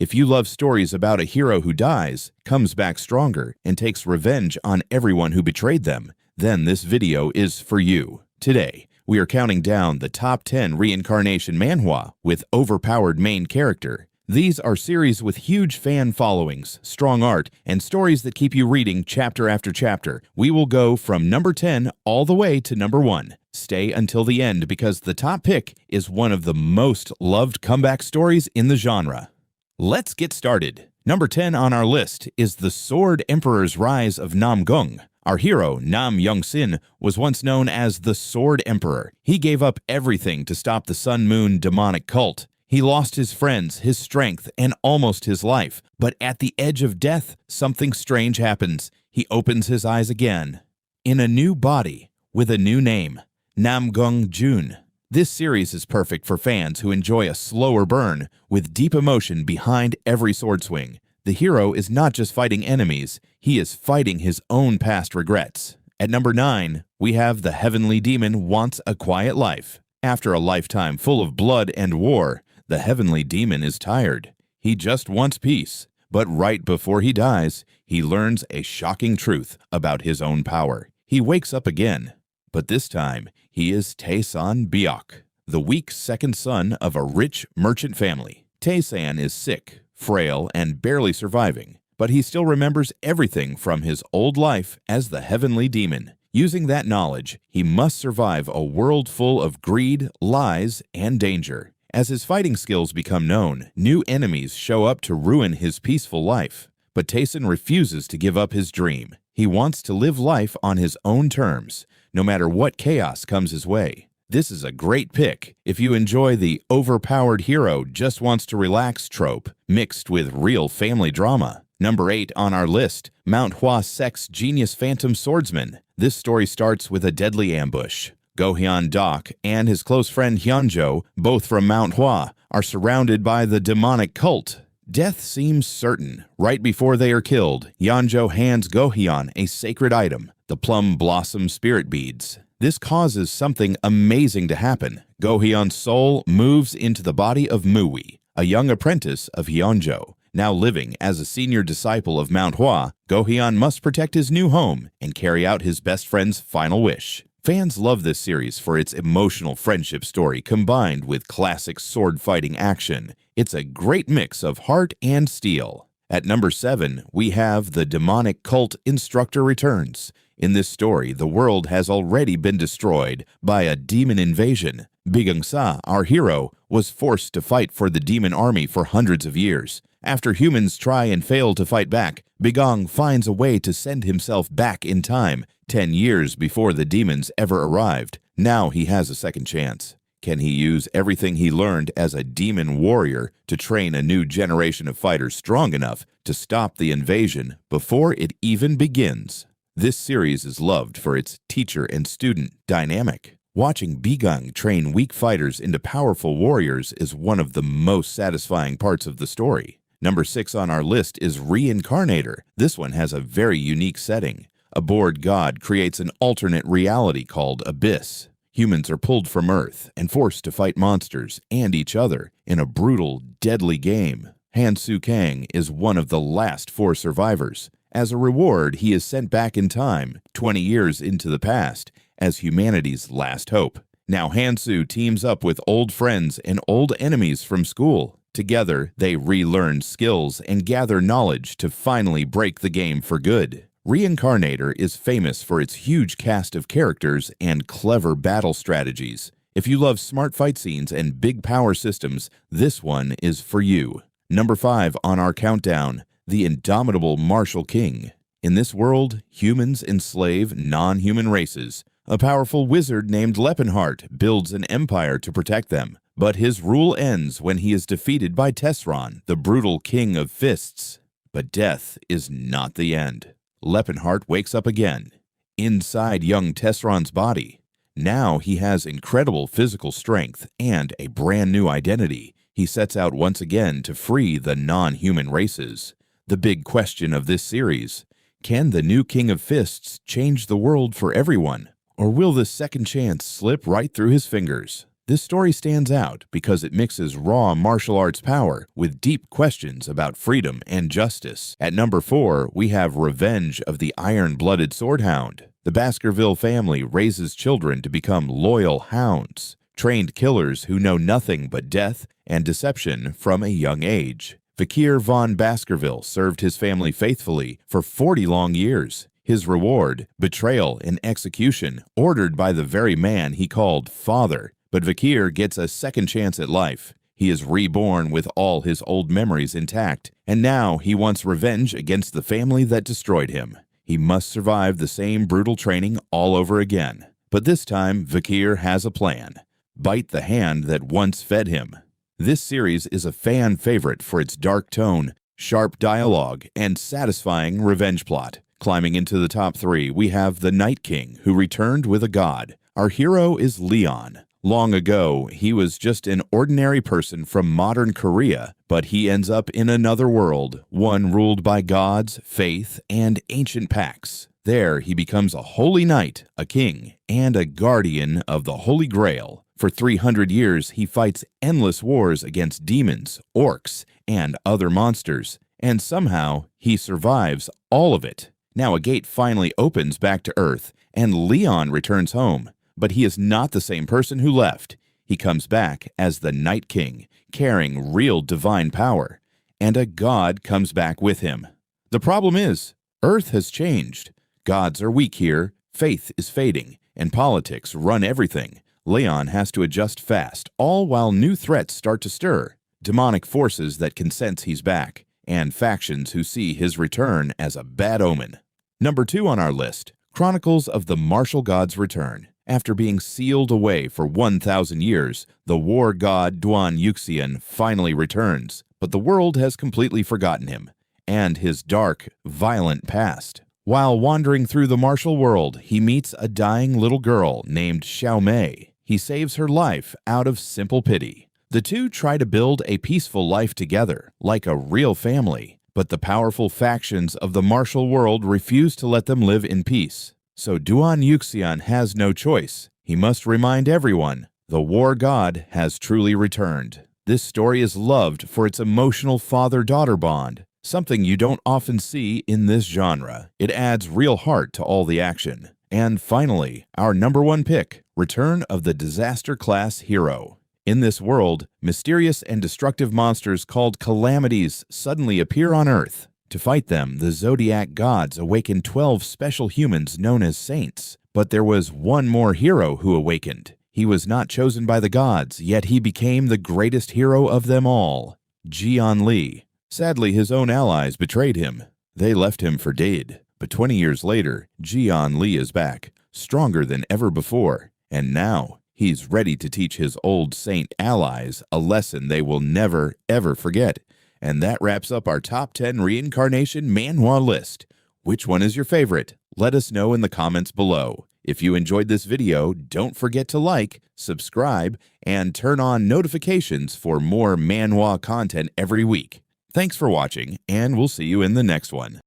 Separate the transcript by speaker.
Speaker 1: If you love stories about a hero who dies, comes back stronger, and takes revenge on everyone who betrayed them, then this video is for you. Today, we are counting down the top 10 Reincarnation Manhwa with overpowered main character. These are series with huge fan followings, strong art, and stories that keep you reading chapter after chapter. We will go from number 10 all the way to number 1. Stay until the end because the top pick is one of the most loved comeback stories in the genre. Let's get started. Number 10 on our list is The Sword Emperor's Rise of Namgung. Our hero, Nam Young-sin, was once known as the Sword Emperor. He gave up everything to stop the Sun Moon demonic cult. He lost his friends, his strength, and almost his life. But at the edge of death, something strange happens. He opens his eyes again. In a new body, with a new name, Namgung Jun. This series is perfect for fans who enjoy a slower burn, with deep emotion behind every sword swing. The hero is not just fighting enemies, he is fighting his own past regrets. At number 9, we have the heavenly demon wants a quiet life. After a lifetime full of blood and war, the heavenly demon is tired. He just wants peace. But right before he dies, he learns a shocking truth about his own power. He wakes up again. But this time, he is Tae-san Byok, the weak second son of a rich merchant family. Tae-san is sick, frail, and barely surviving, but he still remembers everything from his old life as the heavenly demon. Using that knowledge, he must survive a world full of greed, lies, and danger. As his fighting skills become known, new enemies show up to ruin his peaceful life. But Tae-san refuses to give up his dream. He wants to live life on his own terms, no matter what chaos comes his way. This is a great pick if you enjoy the overpowered hero just wants to relax trope mixed with real family drama. Number 8 on our list, Manhwa Sex Genius Phantom Swordsman. This story starts with a deadly ambush. Go-hyun Dok and his close friend Hyunjo, both from Manhwa, are surrounded by the demonic cult. Death seems certain. Right before they are killed, Hyunjo hands Go-hyun a sacred item, the Plum Blossom Spirit Beads. This causes something amazing to happen. Go-hyun's soul moves into the body of Mui, a young apprentice of Hyunjo. Now living as a senior disciple of Manhwa, Go-hyun must protect his new home and carry out his best friend's final wish. Fans love this series for its emotional friendship story combined with classic sword-fighting action. It's a great mix of heart and steel. At number 7, we have The Demonic Cult Instructor Returns. In this story, the world has already been destroyed by a demon invasion. Bigungsa, our hero, was forced to fight for the demon army for hundreds of years. After humans try and fail to fight back, Bigong finds a way to send himself back in time, 10 years before the demons ever arrived. Now he has a second chance. Can he use everything he learned as a demon warrior to train a new generation of fighters strong enough to stop the invasion before it even begins? This series is loved for its teacher and student dynamic. Watching Bigong train weak fighters into powerful warriors is one of the most satisfying parts of the story. Number 6 on our list is Reincarnator. This one has a very unique setting. A bored god creates an alternate reality called Abyss. Humans are pulled from Earth and forced to fight monsters and each other in a brutal, deadly game. Han Soo-kang is one of the last 4 survivors. As a reward, he is sent back in time, 20 years into the past, as humanity's last hope. Now Han-soo teams up with old friends and old enemies from school. Together, they relearn skills and gather knowledge to finally break the game for good. Reincarnator is famous for its huge cast of characters and clever battle strategies. If you love smart fight scenes and big power systems, this one is for you. Number 5 on our countdown, The Indomitable Martial King. In this world, humans enslave non-human races. A powerful wizard named Lepenheart builds an empire to protect them. But his rule ends when he is defeated by Tesron, the brutal king of fists. But death is not the end. Lepenheart wakes up again, inside young Tesron's body. Now he has incredible physical strength and a brand new identity. He sets out once again to free the non-human races. The big question of this series: can the new King of Fists change the world for everyone? Or will this second chance slip right through his fingers? This story stands out because it mixes raw martial arts power with deep questions about freedom and justice. At number 4, we have Revenge of the Iron-Blooded Swordhound. The Baskerville family raises children to become loyal hounds, trained killers who know nothing but death and deception from a young age. Vakir von Baskerville served his family faithfully for 40 long years. His reward, betrayal and execution, ordered by the very man he called father. But Vakir gets a second chance at life. He is reborn with all his old memories intact, and now he wants revenge against the family that destroyed him. He must survive the same brutal training all over again. But this time, Vakir has a plan. Bite the hand that once fed him. This series is a fan favorite for its dark tone, sharp dialogue, and satisfying revenge plot. Climbing into the top 3, we have the Night King, who returned with a god. Our hero is Leon. Long ago, he was just an ordinary person from modern Korea, but he ends up in another world, one ruled by gods, faith, and ancient pacts. There, he becomes a holy knight, a king, and a guardian of the Holy Grail. For 300 years, he fights endless wars against demons, orcs, and other monsters, and somehow he survives all of it. Now a gate finally opens back to Earth, and Leon returns home. But he is not the same person who left. He comes back as the Night King, carrying real divine power, and a god comes back with him. The problem is, Earth has changed. Gods are weak here, faith is fading, and politics run everything. Leon has to adjust fast, all while new threats start to stir. Demonic forces that can sense he's back, and factions who see his return as a bad omen. Number 2 on our list, Chronicles of the Martial God's Return. After being sealed away for 1,000 years, the war god Duan Yuxian finally returns, but the world has completely forgotten him and his dark, violent past. While wandering through the martial world, he meets a dying little girl named Xiao Mei. He saves her life out of simple pity. The two try to build a peaceful life together, like a real family, but the powerful factions of the martial world refuse to let them live in peace. So Duan Yuxian has no choice. He must remind everyone the war god has truly returned. This story is loved for its emotional father-daughter bond, something you don't often see in this genre. It adds real heart to all the action. And finally, our number 1 pick, Return of the Disaster Class Hero. In this world, mysterious and destructive monsters called calamities suddenly appear on Earth. To fight them, the Zodiac gods awakened 12 special humans known as saints. But there was one more hero who awakened. He was not chosen by the gods, yet he became the greatest hero of them all, Jian Li. Sadly, his own allies betrayed him. They left him for dead. But 20 years later, Jian Li is back, stronger than ever before. And now, he's ready to teach his old saint allies a lesson they will never, ever forget. And that wraps up our top 10 Reincarnation Manhwa list. Which one is your favorite? Let us know in the comments below. If you enjoyed this video, don't forget to like, subscribe, and turn on notifications for more Manhwa content every week. Thanks for watching, and we'll see you in the next one.